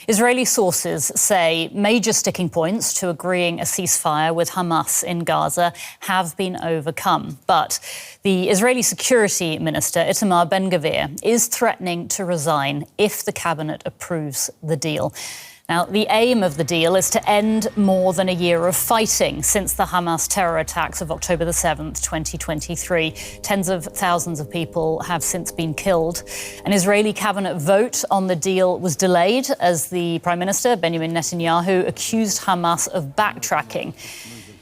Israeli sources say major sticking points to agreeing a ceasefire with Hamas in Gaza have been overcome. But the Israeli Security Minister, Itamar Ben-Gvir, is threatening to resign if the cabinet approves the deal. Now, the aim of the deal is to end more than a year of fighting since the Hamas terror attacks of October the 7th, 2023. Tens of thousands of people have since been killed. An Israeli cabinet vote on the deal was delayed as the Prime Minister, Benjamin Netanyahu, accused Hamas of backtracking.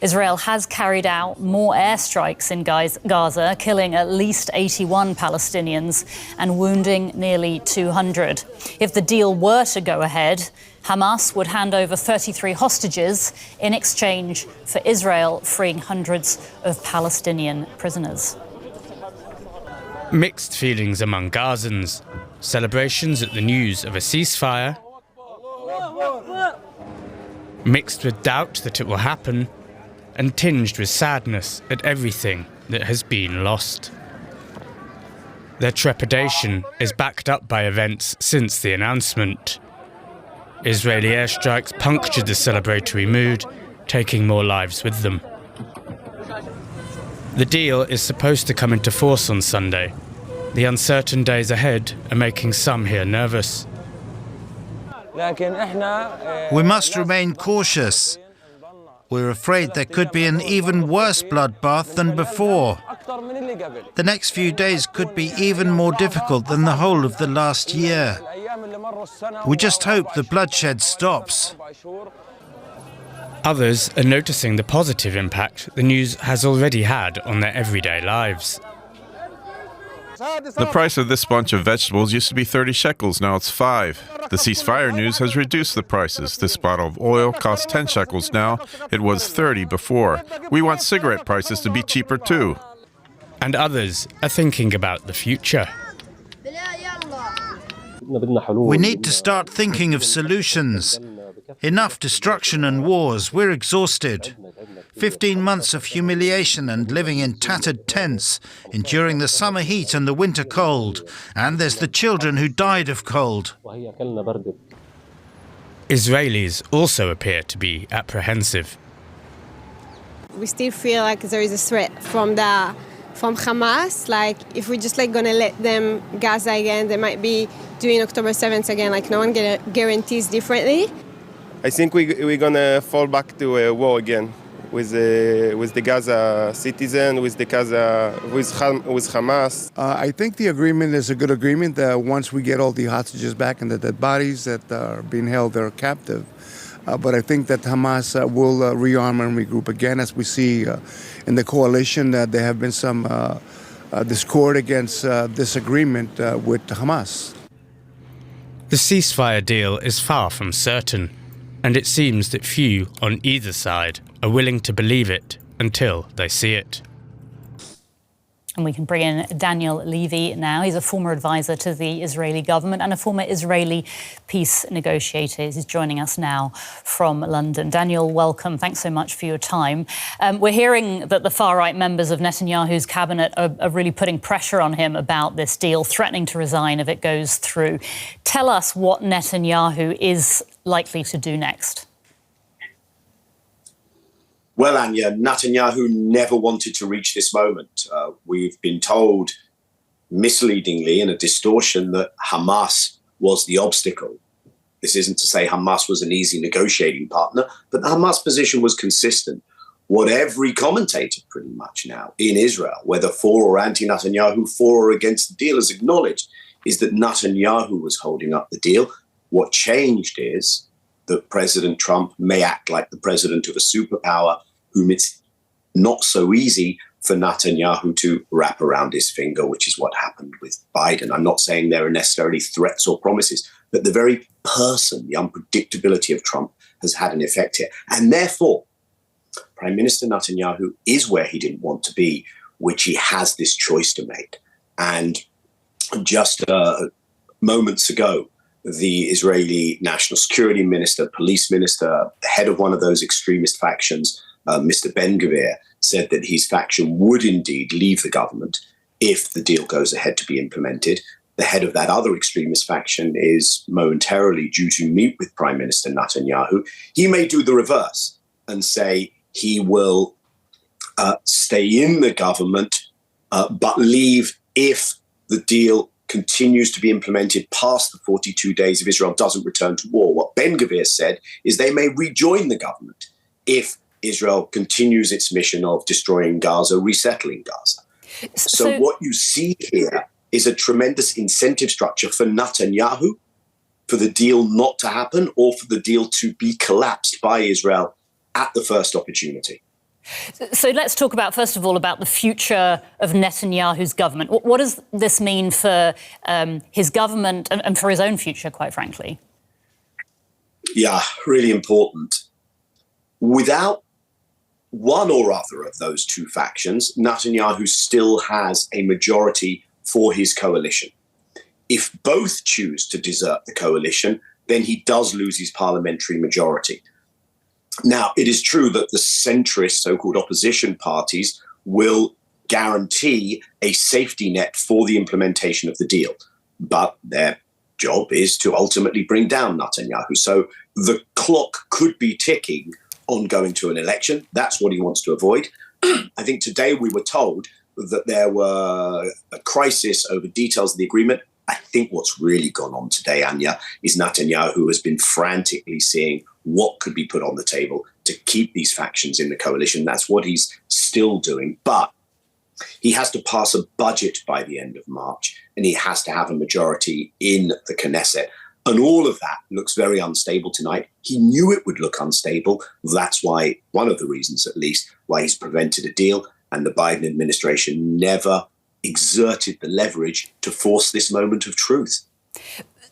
Israel has carried out more airstrikes in Gaza, killing at least 81 Palestinians and wounding nearly 200. If the deal were to go ahead, Hamas would hand over 33 hostages in exchange for Israel freeing hundreds of Palestinian prisoners. Mixed feelings among Gazans, celebrations at the news of a ceasefire, mixed with doubt that it will happen, and tinged with sadness at everything that has been lost. Their trepidation is backed up by events since the announcement. Israeli airstrikes punctured the celebratory mood, taking more lives with them. The deal is supposed to come into force on Sunday. The uncertain days ahead are making some here nervous. We must remain cautious. We're afraid there could be an even worse bloodbath than before. The next few days could be even more difficult than the whole of the last year. We just hope the bloodshed stops. Others are noticing the positive impact the news has already had on their everyday lives. The price of this bunch of vegetables used to be 30 shekels, now it's 5. The ceasefire news has reduced the prices. This bottle of oil costs 10 shekels now. It was 30 before. We want cigarette prices to be cheaper too. And others are thinking about the future. We need to start thinking of solutions. Enough destruction and wars. We're exhausted. 15 months of humiliation and living in tattered tents, enduring the summer heat and the winter cold. And there's the children who died of cold. Israelis also appear to be apprehensive. We still feel like there is a threat from Hamas. Like, if we're just gonna let them Gaza again, they might be doing October 7th again. Like, no one guarantees differently. I think we're gonna fall back to a war again with the Gaza citizen, with Hamas. I think the agreement is a good agreement. Once we get all the hostages back and the dead bodies that are being held there captive. But I think that Hamas will rearm and regroup again, as we see in the coalition that there have been some discord against this agreement with Hamas. The ceasefire deal is far from certain, and it seems that few on either side are willing to believe it until they see it. And we can bring in Daniel Levy now. He's a former advisor to the Israeli government and a former Israeli peace negotiator. He's joining us now from London. Daniel, welcome. Thanks so much for your time. We're hearing that the far-right members of Netanyahu's cabinet are really putting pressure on him about this deal, threatening to resign if it goes through. Tell us what Netanyahu is likely to do next. Well, Anya, Netanyahu never wanted to reach this moment. We've been told misleadingly in a distortion that Hamas was the obstacle. This isn't to say Hamas was an easy negotiating partner, but the Hamas position was consistent. What every commentator pretty much now in Israel, whether for or anti-Netanyahu, for or against the deal, has acknowledged is that Netanyahu was holding up the deal. What changed is that President Trump may act like the president of a superpower whom it's not so easy for Netanyahu to wrap around his finger, which is what happened with Biden. I'm not saying there are necessarily threats or promises, but the very person, the unpredictability of Trump has had an effect here. And therefore, Prime Minister Netanyahu is where he didn't want to be, which he has this choice to make. And just moments ago, the Israeli National Security Minister, Police Minister, the head of one of those extremist factions, Mr. Ben-Gvir, said that his faction would indeed leave the government if the deal goes ahead to be implemented. the head of that other extremist faction is momentarily due to meet with Prime Minister Netanyahu, he may do the reverse and say he will stay in the government, but leave if the deal continues to be implemented past the 42 days if Israel doesn't return to war. What Ben-Gvir said is they may rejoin the government if Israel continues its mission of destroying Gaza, resettling Gaza. So what you see here is a tremendous incentive structure for Netanyahu for the deal not to happen or for the deal to be collapsed by Israel at the first opportunity. So let's talk about, first of all, about the future of Netanyahu's government. What does this mean for his government and for his own future, quite frankly? Yeah, really important. Without one or other of those two factions, Netanyahu still has a majority for his coalition. If both choose to desert the coalition, then he does lose his parliamentary majority. Now, it is true that the centrist so-called opposition parties will guarantee a safety net for the implementation of the deal, but their job is to ultimately bring down Netanyahu. So the clock could be ticking on going to an election. That's what he wants to avoid. I think today we were told that there were a crisis over details of the agreement. I think what's really gone on today, Anya, is Netanyahu has been frantically seeing what could be put on the table to keep these factions in the coalition. That's what he's still doing. But he has to pass a budget by the end of March, and he has to have a majority in the Knesset. And all of that looks very unstable tonight. He knew it would look unstable. That's why, one of the reasons at least, why he's prevented a deal. And the Biden administration never exerted the leverage to force this moment of truth.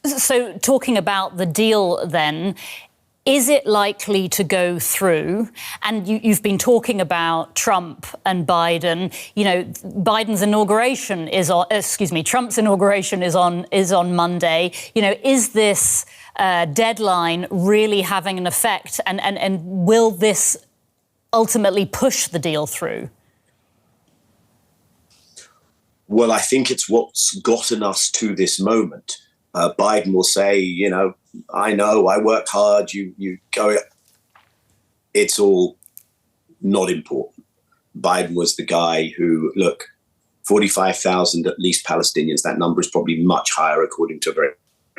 So talking about the deal then, is it likely to go through? And you've been talking about Trump and Biden. You know, Biden's inauguration is on, Trump's inauguration is on Monday. You know, is this deadline really having an effect? And will this ultimately push the deal through? Well, I think it's what's gotten us to this moment. Biden will say, you know, I work hard, you go. It's all not important. Biden was the guy who, look, 45,000 at least Palestinians, that number is probably much higher according to a very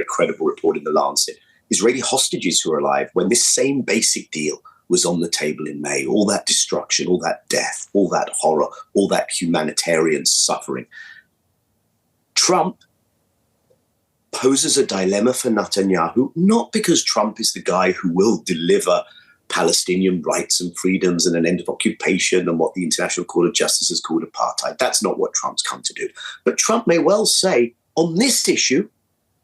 credible report in The Lancet. Israeli hostages who are alive when this same basic deal was on the table in May, all that destruction, all that death, all that horror, all that humanitarian suffering. Trump poses a dilemma for Netanyahu, not because Trump is the guy who will deliver Palestinian rights and freedoms and an end of occupation and what the International Court of Justice has called apartheid. That's not what Trump's come to do. But Trump may well say, on this issue,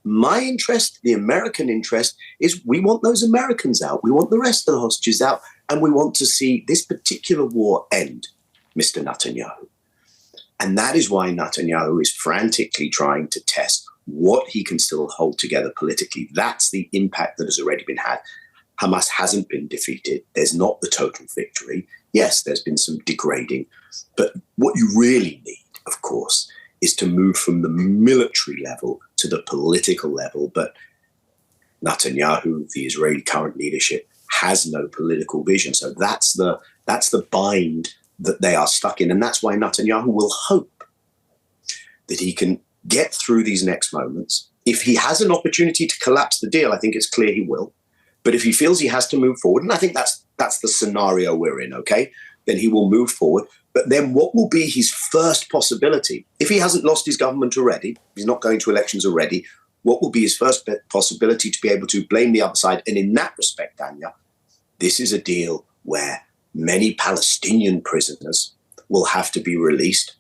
my interest, the American interest, is we want those Americans out. We want the rest of the hostages out. And we want to see this particular war end, Mr. Netanyahu. And that is why Netanyahu is frantically trying to test what he can still hold together politically. That's the impact that has already been had. Hamas hasn't been defeated. There's not the total victory. Yes, there's been some degrading. But what you really need, of course, is to move from the military level to the political level. But Netanyahu, the Israeli current leadership, has no political vision. So that's the bind that they are stuck in. And that's why Netanyahu will hope that he can get through these next moments. If he has an opportunity to collapse the deal, I think it's clear he will. But if he feels he has to move forward, and I think that's the scenario we're in, okay, then he will move forward. But then what will be his first possibility? If he hasn't lost his government already, he's not going to elections already, what will be his first possibility to be able to blame the other side? And in that respect, Anya, this is a deal where many Palestinian prisoners will have to be released.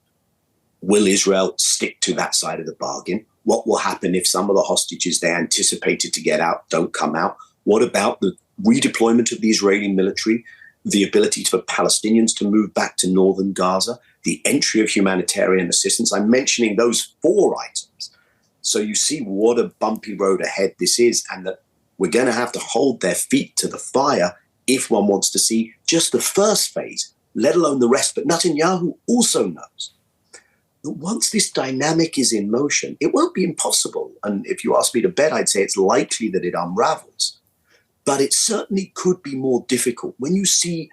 Will Israel stick to that side of the bargain? What will happen if some of the hostages they anticipated to get out don't come out? What about the redeployment of the Israeli military, the ability for Palestinians to move back to northern Gaza, the entry of humanitarian assistance? I'm mentioning those four items. So you see what a bumpy road ahead this is, and that we're going to have to hold their feet to the fire if one wants to see just the first phase, let alone the rest. But Netanyahu also knows that once this dynamic is in motion, it won't be impossible. And if you ask me to bet, I'd say it's likely that it unravels. But it certainly could be more difficult when you see,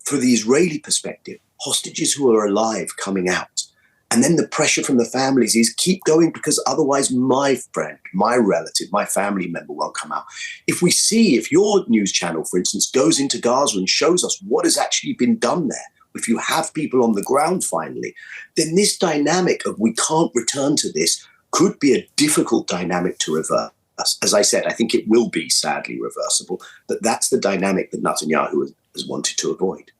through the Israeli perspective, hostages who are alive coming out. And then the pressure from the families is keep going because otherwise my friend, my relative, my family member won't come out. If your news channel, for instance, goes into Gaza and shows us what has actually been done there, if you have people on the ground finally, then this dynamic of we can't return to this could be a difficult dynamic to reverse. As I said, I think it will be sadly reversible, but that's the dynamic that Netanyahu has wanted to avoid.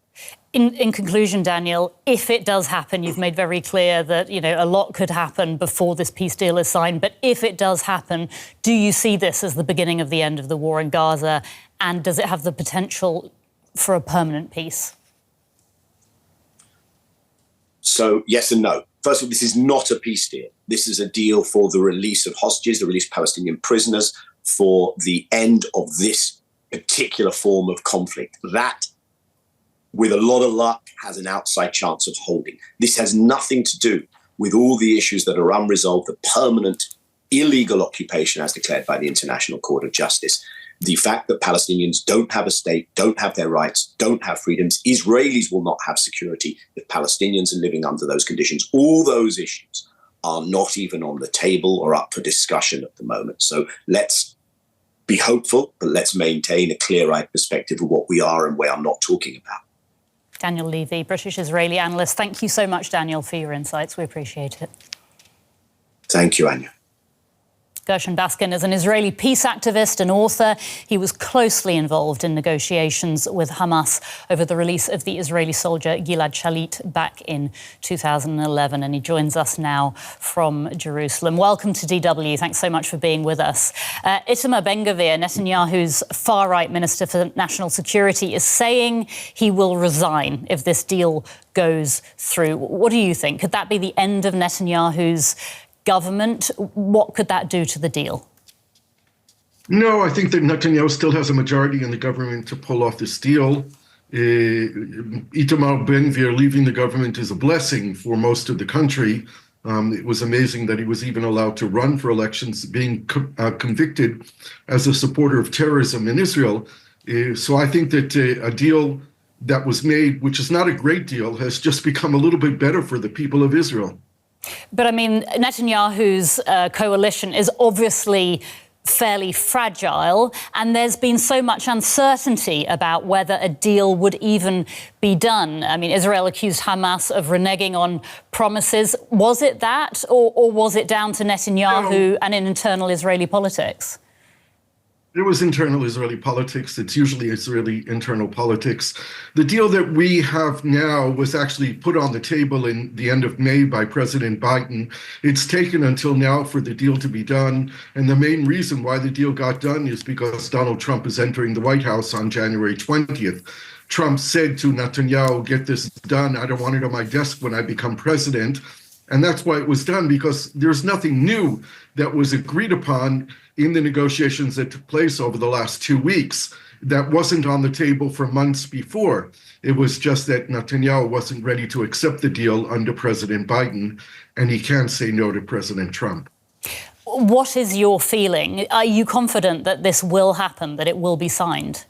In conclusion, Daniel, if it does happen, you've made very clear that, a lot could happen before this peace deal is signed. But if it does happen, do you see this as the beginning of the end of the war in Gaza? And does it have the potential for a permanent peace? So, yes and no. First of all, this is not a peace deal. This is a deal for the release of hostages, the release of Palestinian prisoners, for the end of this particular form of conflict. That, with a lot of luck, has an outside chance of holding. This has nothing to do with all the issues that are unresolved, the permanent illegal occupation as declared by the International Court of Justice, the fact that Palestinians don't have a state, don't have their rights, don't have freedoms. Israelis will not have security if Palestinians are living under those conditions. All those issues are not even on the table or up for discussion at the moment. So let's be hopeful, but let's maintain a clear-eyed perspective of what we are and we are not talking about. Daniel Levy, British-Israeli analyst. Thank you so much, Daniel, for your insights. We appreciate it. Thank you, Anya. Gershon Baskin is an Israeli peace activist and author. He was closely involved in negotiations with Hamas over the release of the Israeli soldier Gilad Shalit back in 2011. And he joins us now from Jerusalem. Welcome to DW. Thanks so much for being with us. Itamar Ben-Gvir, Netanyahu's far-right Minister for National Security, is saying he will resign if this deal goes through. What do you think? Could that be the end of Netanyahu's government? What could that do to the deal? No, I think that Netanyahu still has a majority in the government to pull off this deal. Itamar Ben-Gvir leaving the government is a blessing for most of the country. It was amazing that he was even allowed to run for elections, being convicted as a supporter of terrorism in Israel. So I think that a deal that was made, which is not a great deal, has just become a little bit better for the people of Israel. But, I mean, Netanyahu's coalition is obviously fairly fragile, and there's been so much uncertainty about whether a deal would even be done. I mean, Israel accused Hamas of reneging on promises. Was it that, or was it down to Netanyahu and in internal Israeli politics? It was internal Israeli politics. It's usually Israeli internal politics. The deal that we have now was actually put on the table in the end of May by President Biden. It's taken until now for the deal to be done. And the main reason why the deal got done is because Donald Trump is entering the White House on January 20th. Trump said to Netanyahu, get this done. I don't want it on my desk when I become president. And that's why it was done, because there's nothing new that was agreed upon in the negotiations that took place over the last 2 weeks that wasn't on the table for months before. It was just that Netanyahu wasn't ready to accept the deal under President Biden, and he can't say no to President Trump. What is your feeling? Are you confident that this will happen, that it will be signed?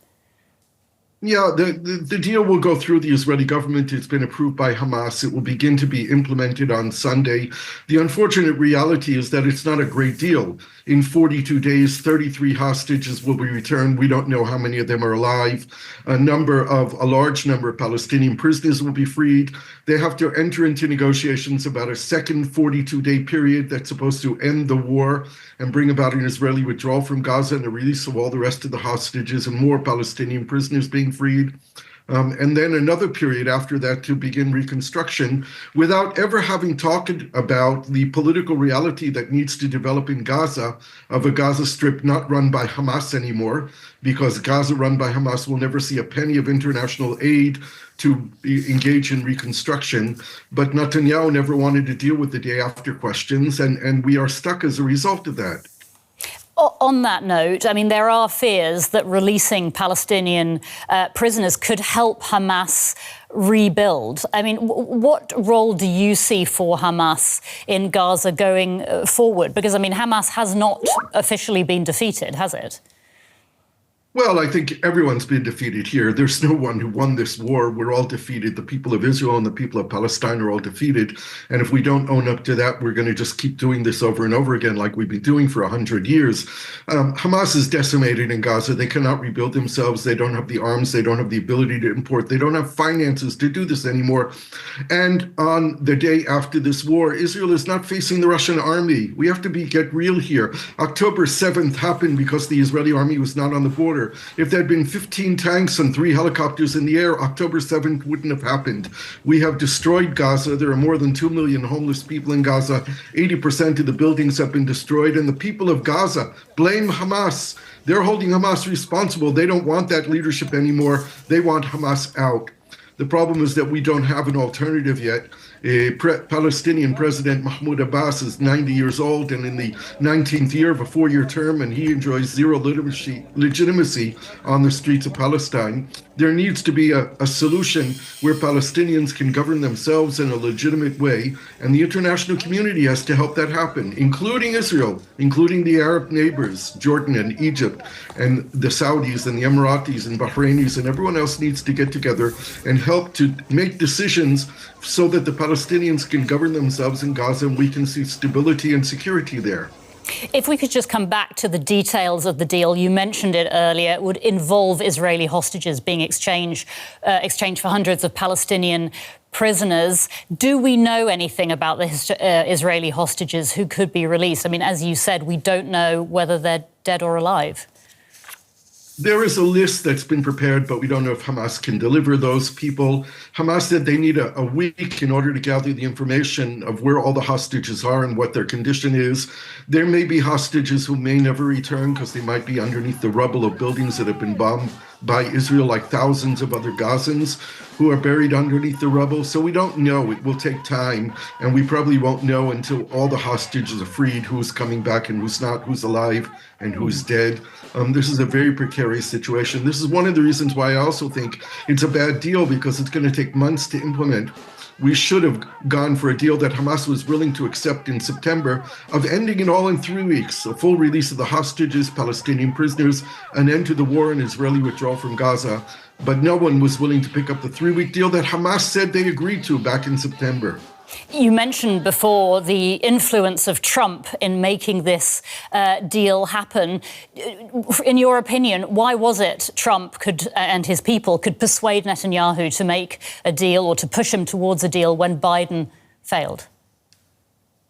Yeah, the deal will go through the Israeli government. It's been approved by Hamas. It will begin to be implemented on Sunday. The unfortunate reality is that it's not a great deal. In 42 days, 33 hostages will be returned. We don't know how many of them are alive. A large number of Palestinian prisoners will be freed. They have to enter into negotiations about a second 42-day period that's supposed to end the war and bring about an Israeli withdrawal from Gaza and the release of all the rest of the hostages and more Palestinian prisoners being freed. And then another period after that to begin reconstruction without ever having talked about the political reality that needs to develop in Gaza, of a Gaza Strip not run by Hamas anymore, because Gaza run by Hamas will never see a penny of international aid to engage in reconstruction. But Netanyahu never wanted to deal with the day after questions, and we are stuck as a result of that. On that note, I mean, there are fears that releasing Palestinian prisoners could help Hamas rebuild. I mean, what role do you see for Hamas in Gaza going forward? Because, I mean, Hamas has not officially been defeated, has it? Well, I think everyone's been defeated here. There's no one who won this war. We're all defeated. The people of Israel and the people of Palestine are all defeated. And if we don't own up to that, we're going to just keep doing this over and over again like we've been doing for 100 years. Hamas is decimated in Gaza. They cannot rebuild themselves. They don't have the arms. They don't have the ability to import. They don't have finances to do this anymore. And on the day after this war, Israel is not facing the Russian army. We have to get real here. October 7th happened because the Israeli army was not on the border. If there had been 15 tanks and 3 helicopters in the air, October 7th wouldn't have happened. We have destroyed Gaza. There are more than 2 million homeless people in Gaza. 80% of the buildings have been destroyed. And the people of Gaza blame Hamas. They're holding Hamas responsible. They don't want that leadership anymore. They want Hamas out. The problem is that we don't have an alternative yet. Palestinian President Mahmoud Abbas is 90 years old and in the 19th year of a 4-year term, and he enjoys zero legitimacy on the streets of Palestine. There needs to be a solution where Palestinians can govern themselves in a legitimate way, and the international community has to help that happen, including Israel, including the Arab neighbors, Jordan and Egypt, and the Saudis and the Emiratis and Bahrainis, and everyone else needs to get together and help to make decisions so that the Palestinians can govern themselves in Gaza and we can see stability and security there. If we could just come back to the details of the deal, you mentioned it earlier, it would involve Israeli hostages being exchanged for hundreds of Palestinian prisoners. Do we know anything about the Israeli hostages who could be released? I mean, as you said, we don't know whether they're dead or alive. There is a list that's been prepared, but we don't know if Hamas can deliver those people. Hamas said they need a week in order to gather the information of where all the hostages are and what their condition is. There may be hostages who may never return because they might be underneath the rubble of buildings that have been bombed by Israel, like thousands of other Gazans who are buried underneath the rubble. So we don't know. It will take time, and we probably won't know until all the hostages are freed, who's coming back and who's not, who's alive and who's dead. This is a very precarious situation. This is one of the reasons why I also think it's a bad deal, because it's going to take months to implement. We should have gone for a deal that Hamas was willing to accept in September of ending it all in 3 weeks, a full release of the hostages, Palestinian prisoners, an end to the war and Israeli withdrawal from Gaza. But no one was willing to pick up the 3-week deal that Hamas said they agreed to back in September. You mentioned before the influence of Trump in making this deal happen. In your opinion, why was it Trump and his people could persuade Netanyahu to make a deal or to push him towards a deal when Biden failed?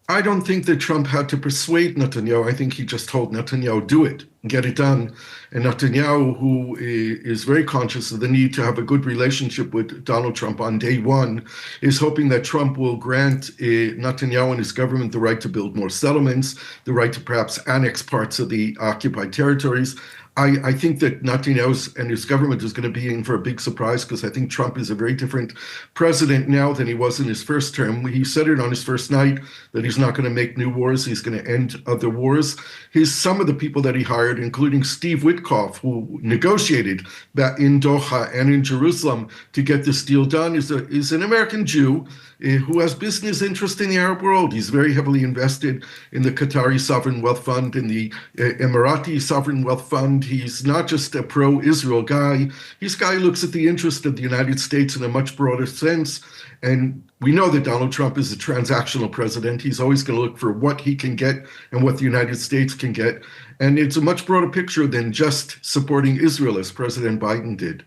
I don't think that Trump had to persuade Netanyahu. I think he just told Netanyahu, do it, get it done. And Netanyahu, who is very conscious of the need to have a good relationship with Donald Trump on day one, is hoping that Trump will grant Netanyahu and his government the right to build more settlements, the right to perhaps annex parts of the occupied territories. I think that Netanyahu and his government is going to be in for a big surprise, because I think Trump is a very different president now than he was in his first term. He said it on his first night that he's not going to make new wars. He's going to end other wars. Some of the people that he hired, including Steve Witkoff, who negotiated back in Doha and in Jerusalem to get this deal done, is an American Jew who has business interest in the Arab world. He's very heavily invested in the Qatari Sovereign Wealth Fund, in the Emirati Sovereign Wealth Fund. He's not just a pro-Israel guy. He's a guy who looks at the interest of the United States in a much broader sense. And we know that Donald Trump is a transactional president. He's always going to look for what he can get and what the United States can get. And it's a much broader picture than just supporting Israel, as President Biden did.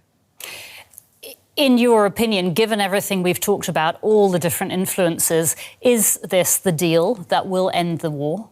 In your opinion, given everything we've talked about, all the different influences, is this the deal that will end the war?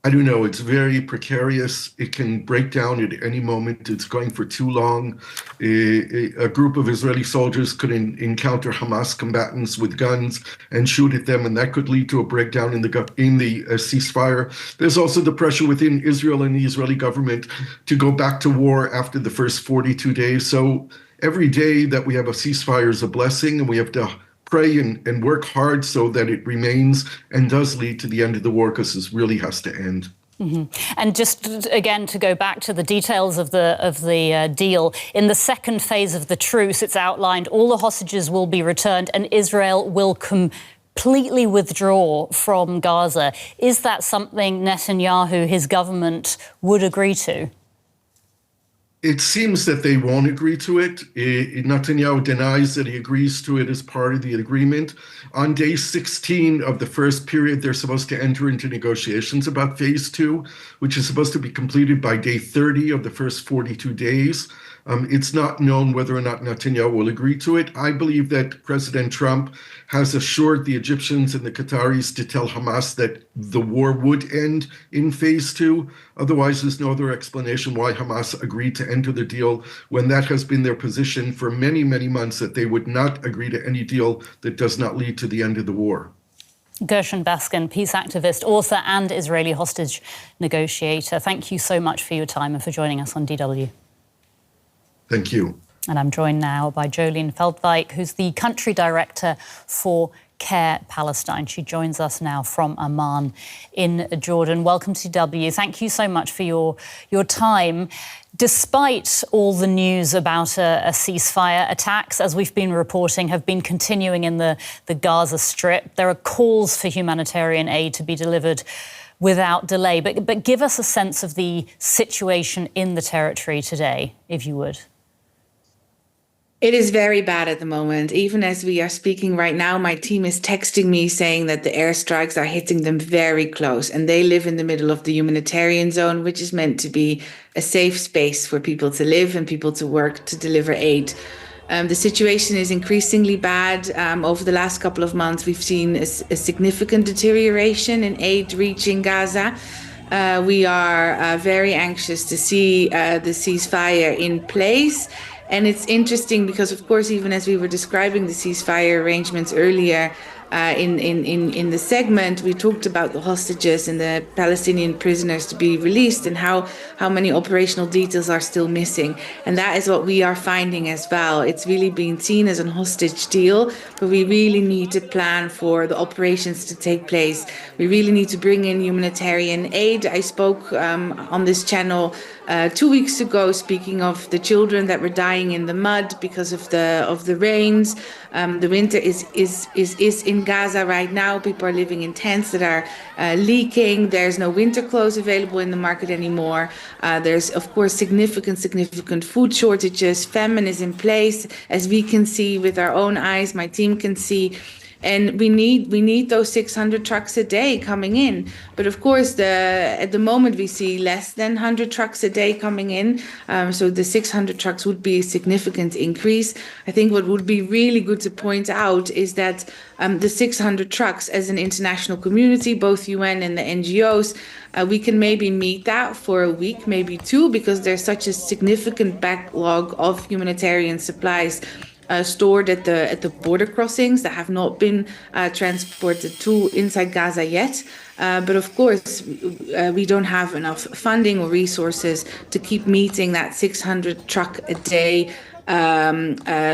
I don't know. It's very precarious. It can break down at any moment. It's going for too long. A group of Israeli soldiers could encounter Hamas combatants with guns and shoot at them, and that could lead to a breakdown in the ceasefire. There's also the pressure within Israel and the Israeli government to go back to war after the first 42 days. So every day that we have a ceasefire is a blessing, and we have to pray and work hard so that it remains and does lead to the end of the war, because this really has to end. And just again to go back to the details of the deal, in the second phase of the truce, it's outlined all the hostages will be returned and Israel will completely withdraw from Gaza. Is that something Netanyahu, his government, would agree to? It seems that they won't agree to it. Netanyahu denies that he agrees to it as part of the agreement. On day 16 of the first period, they're supposed to enter into negotiations about phase 2, which is supposed to be completed by day 30 of the first 42 days. It's not known whether or not Netanyahu will agree to it. I believe that President Trump has assured the Egyptians and the Qataris to tell Hamas that the war would end in phase 2. Otherwise, there's no other explanation why Hamas agreed to enter the deal when that has been their position for many, many months, that they would not agree to any deal that does not lead to the end of the war. Gershon Baskin, peace activist, author and Israeli hostage negotiator. Thank you so much for your time and for joining us on DW. Thank you. And I'm joined now by Jolien Veldwijk, who's the country director for Care Palestine. She joins us now from Amman in Jordan. Welcome to DW. Thank you so much for your time. Despite all the news about a ceasefire, attacks, as we've been reporting, have been continuing in the Gaza Strip. There are calls for humanitarian aid to be delivered without delay. But give us a sense of the situation in the territory today, if you would. It is very bad at the moment. Even as we are speaking right now, my team is texting me saying that the airstrikes are hitting them very close. And they live in the middle of the humanitarian zone, which is meant to be a safe space for people to live and people to work to deliver aid. The situation is increasingly bad. Over the last couple of months, we've seen a significant deterioration in aid reaching Gaza. We are very anxious to see the ceasefire in place. And it's interesting because, of course, even as we were describing the ceasefire arrangements earlier in the segment, we talked about the hostages and the Palestinian prisoners to be released and how many operational details are still missing. And that is what we are finding as well. It's really being seen as a hostage deal, but we really need to plan for the operations to take place. We really need to bring in humanitarian aid. I spoke on this channel 2 weeks ago, speaking of the children that were dying in the mud because of the rains. The winter is in Gaza right now. People are living in tents that are leaking. There's no winter clothes available in the market anymore. There's, of course, significant food shortages. Famine is in place, as we can see with our own eyes. My team can see. And we need those 600 trucks a day coming in. But of course, at the moment we see less than 100 trucks a day coming in. So the 600 trucks would be a significant increase. I think what would be really good to point out is that the 600 trucks, as an international community, both UN and the NGOs, we can maybe meet that for a week, maybe 2, because there's such a significant backlog of humanitarian supplies stored at the border crossings that have not been transported to inside Gaza yet. But of course, we don't have enough funding or resources to keep meeting that 600 truck a day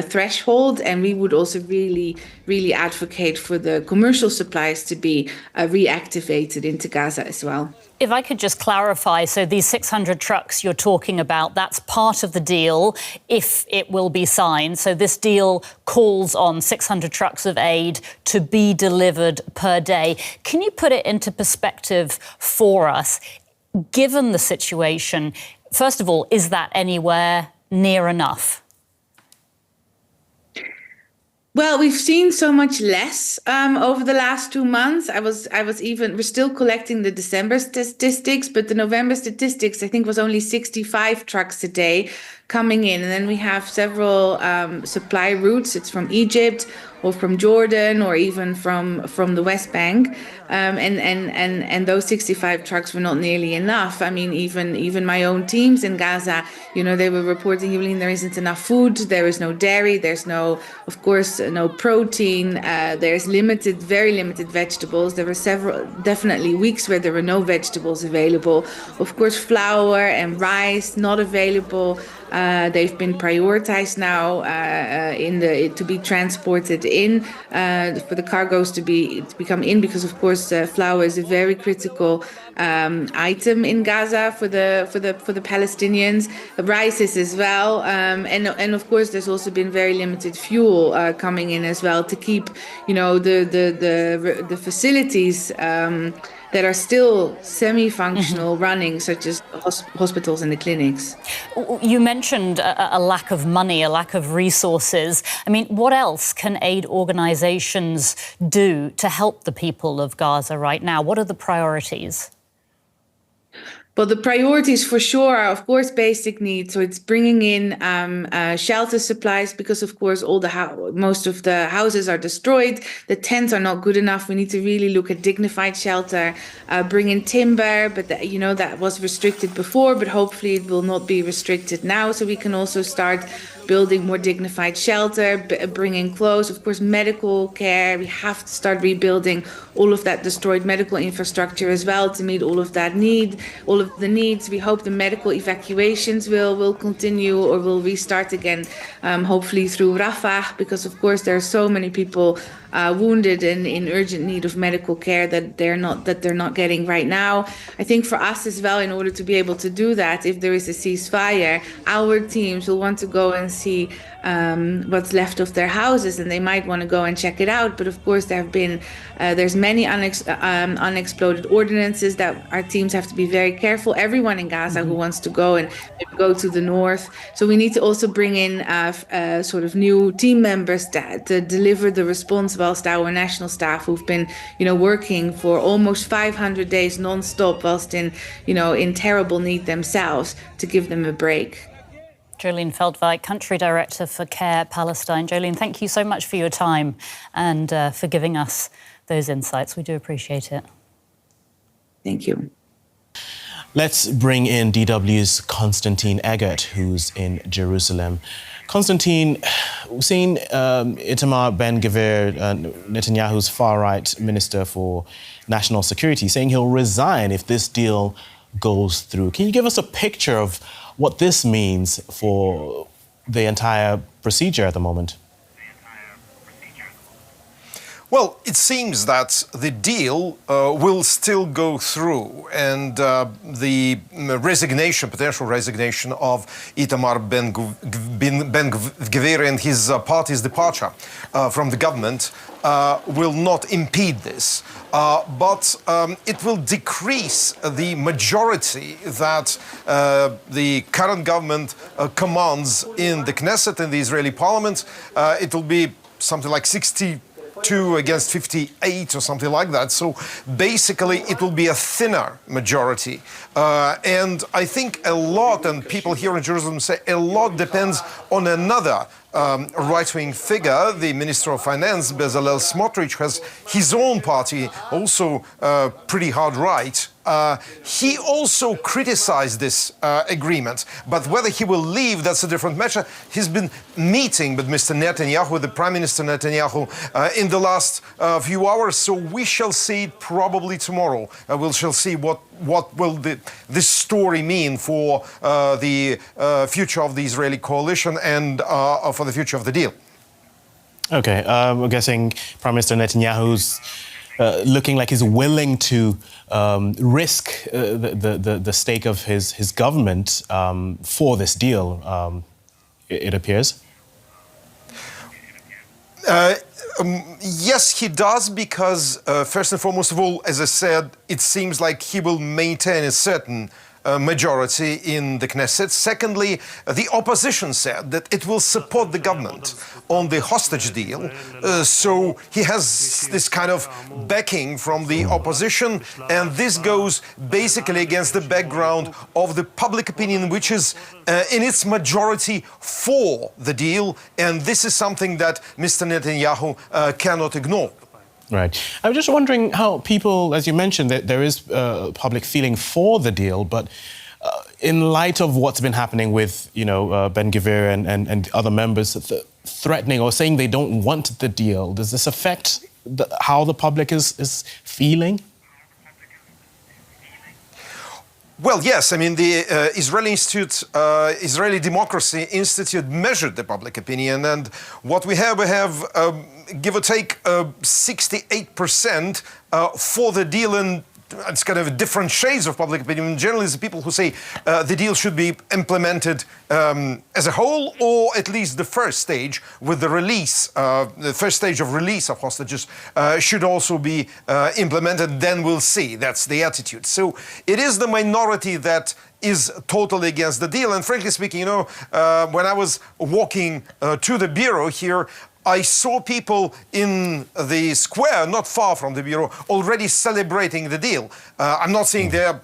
threshold. And we would also really advocate for the commercial supplies to be reactivated into Gaza as well. If I could just clarify, so these 600 trucks you're talking about, that's part of the deal if it will be signed. So this deal calls on 600 trucks of aid to be delivered per day. Can you put it into perspective for us? Given the situation, first of all, is that anywhere near enough? Well, we've seen so much less over the last 2 months. We're still collecting the December statistics, but the November statistics, I think, was only 65 trucks a day coming in. And then we have several supply routes. It's from Egypt or from Jordan or even from the West Bank. And those 65 trucks were not nearly enough. I mean, even my own teams in Gaza, they were reporting, Jolien, there isn't enough food. There is no dairy. There's no protein. There's very limited vegetables. There were definitely weeks where there were no vegetables available. Of course, flour and rice not available. They've been prioritized now to be transported in for the cargoes to become in, because of course flour is a very critical item in Gaza for the Palestinians. Rice is as well, and of course there's also been very limited fuel coming in as well to keep the facilities that are still semi-functional running, such as hospitals and the clinics. You mentioned a lack of money, a lack of resources. I mean, what else can aid organizations do to help the people of Gaza right now? What are the priorities? Well, the priorities for sure are, of course, basic needs. So it's bringing in shelter supplies, because, of course, most of the houses are destroyed. The tents are not good enough. We need to really look at dignified shelter, bring in timber, but that was restricted before, but hopefully it will not be restricted now. So we can also start building more dignified shelter, bringing clothes, of course, medical care. We have to start rebuilding all of that destroyed medical infrastructure as well to meet all of the needs. We hope the medical evacuations will continue or will restart again, hopefully through Rafah, because of course there are so many people wounded and in urgent need of medical care that they're not getting right now. I think for us as well, in order to be able to do that, if there is a ceasefire, our teams will want to go and see what's left of their houses, and they might want to go and check it out. But of course, there's many unexploded ordinances that our teams have to be very careful. Everyone in Gaza who wants to go and go to the north. So we need to also bring in sort of new team members to deliver the response, whilst our national staff who've been, working for almost 500 days non-stop, whilst in terrible need themselves, to give them a break. Jolien Veldwijk, Country Director for CARE Palestine. Jolien, thank you so much for your time and for giving us those insights. We do appreciate it. Thank you. Let's bring in DW's Konstantin Eggert, who's in Jerusalem. Konstantin, we've seen Itamar Ben-Gvir, Netanyahu's far-right Minister for National Security, saying he'll resign if this deal goes through. Can you give us a picture of what this means for the entire procedure at the moment? Well, it seems that the deal will still go through, and the potential resignation of Itamar Ben-Gvir and his party's departure from the government will not impede this. But it will decrease the majority that the current government commands in the Knesset, in the Israeli parliament. It will be something like 62 against 58 or something like that. So basically it will be a thinner majority. And I think a lot, and people here in Jerusalem say a lot depends on another right-wing figure, the Minister of Finance, Bezalel Smotrich, has his own party, also pretty hard right. He also criticized this agreement, but whether he will leave, that's a different matter. He's been meeting with Mr. Netanyahu, the Prime Minister Netanyahu, in the last few hours, so we shall see it probably tomorrow. We shall see what will this story mean for the future of the Israeli coalition and for the future of the deal. Okay, we're guessing Prime Minister Netanyahu's looking like he's willing to risk the stake of his government for this deal, it appears. Yes, he does, because first and foremost of all, as I said, it seems like he will maintain a certain majority in the Knesset. Secondly, the opposition said that it will support the government on the hostage deal. So he has this kind of backing from the opposition, and this goes basically against the background of the public opinion, which is in its majority for the deal, and this is something that Mr. Netanyahu cannot ignore. Right. I'm just wondering how people, as you mentioned, that there is public feeling for the deal, but in light of what's been happening with, Ben-Gvir and other members threatening or saying they don't want the deal, does this affect how the public is feeling? Well, yes. I mean, the Israeli Democracy Institute measured the public opinion, and what we have, give or take, 68% for the deal, and it's kind of different shades of public opinion. Generally, it's the people who say the deal should be implemented as a whole, or at least the first stage with the release, the first stage of release of hostages should also be implemented. Then we'll see. That's the attitude. So it is the minority that is totally against the deal. And frankly speaking, you know, when I was walking to the bureau here, I saw people in the square, not far from the bureau, already celebrating the deal. I'm not saying I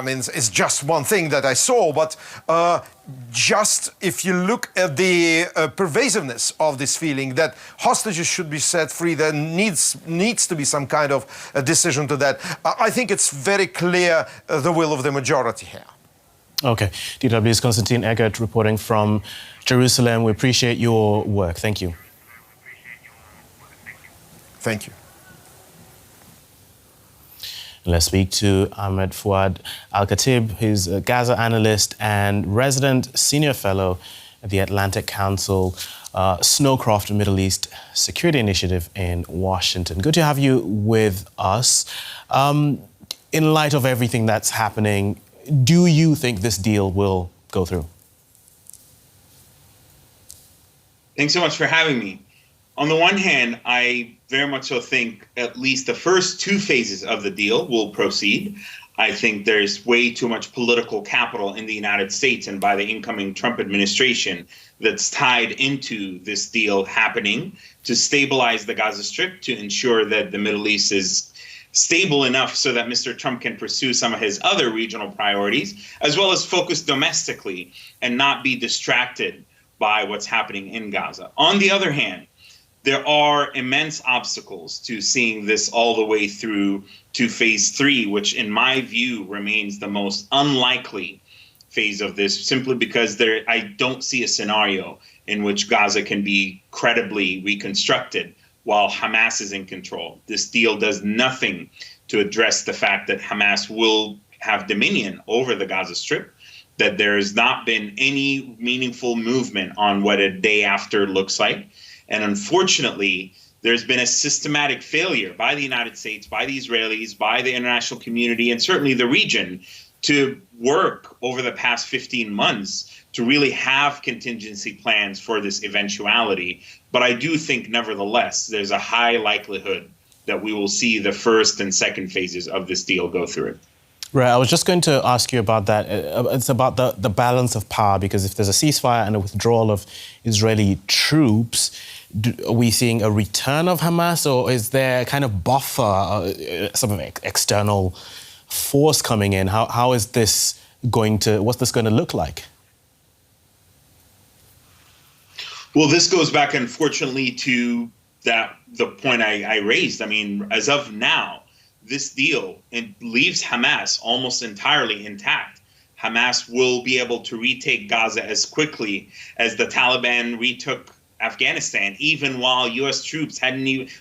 mean, it's just one thing that I saw, but just if you look at the pervasiveness of this feeling that hostages should be set free, there needs to be some kind of a decision to that. I think it's very clear the will of the majority here. Okay. DW's Konstantin Eggert reporting from Jerusalem. We appreciate your work. Thank you. Thank you. Let's speak to Ahmed Fouad Alkhatib, who's a Gaza analyst and resident senior fellow at the Atlantic Council Snowcroft Middle East Security Initiative in Washington. Good to have you with us. In light of everything that's happening, do you think this deal will go through? Thanks so much for having me. On the one hand, I very much so think at least the first two phases of the deal will proceed. I think there's way too much political capital in the United States and by the incoming Trump administration that's tied into this deal happening to stabilize the Gaza Strip, to ensure that the Middle East is stable enough so that Mr. Trump can pursue some of his other regional priorities, as well as focus domestically and not be distracted by what's happening in Gaza. On the other hand, there are immense obstacles to seeing this all the way through to phase 3, which in my view remains the most unlikely phase of this, simply because I don't see a scenario in which Gaza can be credibly reconstructed while Hamas is in control. This deal does nothing to address the fact that Hamas will have dominion over the Gaza Strip, that there has not been any meaningful movement on what a day after looks like. And unfortunately, there's been a systematic failure by the United States, by the Israelis, by the international community, and certainly the region to work over the past 15 months to really have contingency plans for this eventuality. But I do think, nevertheless, there's a high likelihood that we will see the first and second phases of this deal go through. Right, I was just going to ask you about that. It's about the balance of power, because if there's a ceasefire and a withdrawal of Israeli troops, are we seeing a return of Hamas, or is there a kind of buffer, some of external force coming in? How is this going to, what's this going to look like? Well, this goes back, unfortunately, to the point I raised. I mean, as of now, this deal leaves Hamas almost entirely intact. Hamas will be able to retake Gaza as quickly as the Taliban retook Afghanistan, even while U.S. troops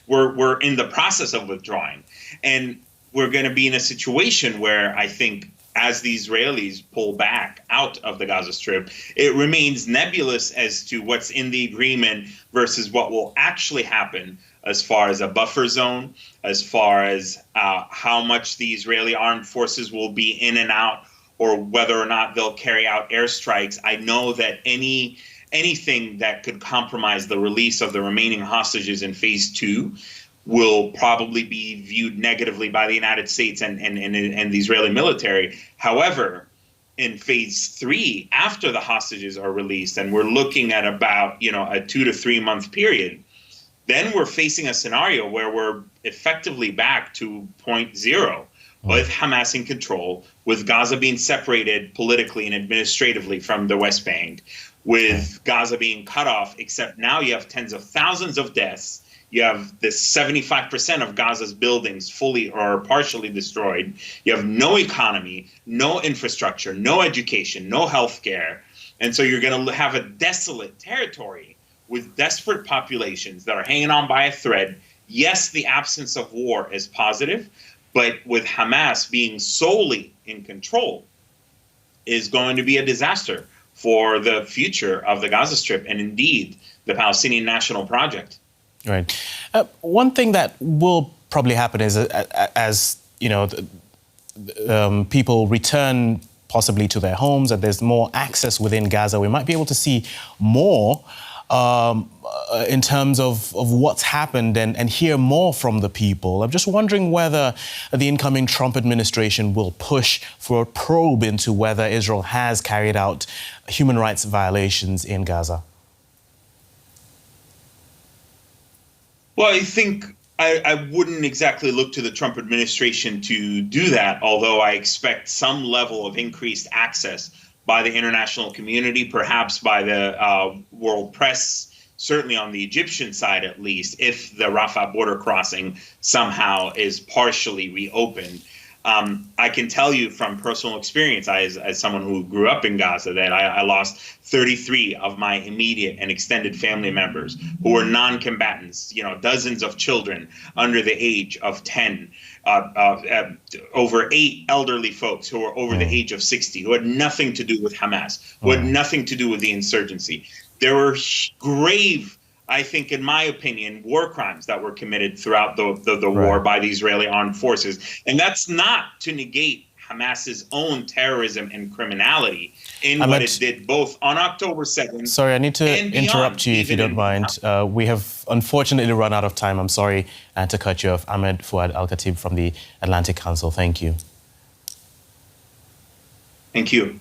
were in the process of withdrawing. And we're going to be in a situation where I think as the Israelis pull back out of the Gaza Strip, it remains nebulous as to what's in the agreement versus what will actually happen as far as a buffer zone, as far as how much the Israeli armed forces will be in and out, or whether or not they'll carry out airstrikes. I know that anything that could compromise the release of the remaining hostages in phase 2 will probably be viewed negatively by the United States and the Israeli military. However, in phase 3, after the hostages are released, and we're looking at about a 2 to 3 month period, then we're facing a scenario where we're effectively back to point zero, with Hamas in control, with Gaza being separated politically and administratively from the West Bank, with Gaza being cut off, except now you have tens of thousands of deaths. You have this 75% of Gaza's buildings fully or partially destroyed. You have no economy, no infrastructure, no education, no healthcare. And so you're going to have a desolate territory with desperate populations that are hanging on by a thread. Yes, the absence of war is positive, But with Hamas being solely in control is going to be a disaster for the future of the Gaza Strip and indeed the Palestinian National Project. Right. One thing that will probably happen is as you know, people return possibly to their homes, and there's more access within Gaza, we might be able to see more in terms of what's happened and hear more from the people. I'm just wondering whether the incoming Trump administration will push for a probe into whether Israel has carried out human rights violations in Gaza. Well, I think I wouldn't exactly look to the Trump administration to do that, although I expect some level of increased access by the international community, perhaps by the world press, certainly on the Egyptian side at least, if the Rafah border crossing somehow is partially reopened. I can tell you from personal experience, as someone who grew up in Gaza, that I lost 33 of my immediate and extended family members who were non-combatants, you know, dozens of children under the age of 10, over 8 elderly folks who were over the age of 60, who had nothing to do with Hamas, who had nothing to do with the insurgency. There were grave, I think, in my opinion, war crimes that were committed throughout the war by the Israeli armed forces. And that's not to negate Hamas's own terrorism and criminality in what it did both on October 2nd. Sorry, I need to interrupt you if you don't mind. We have unfortunately run out of time. I'm sorry to cut you off. Ahmed Fouad Alkhatib from the Atlantic Council. Thank you. Thank you.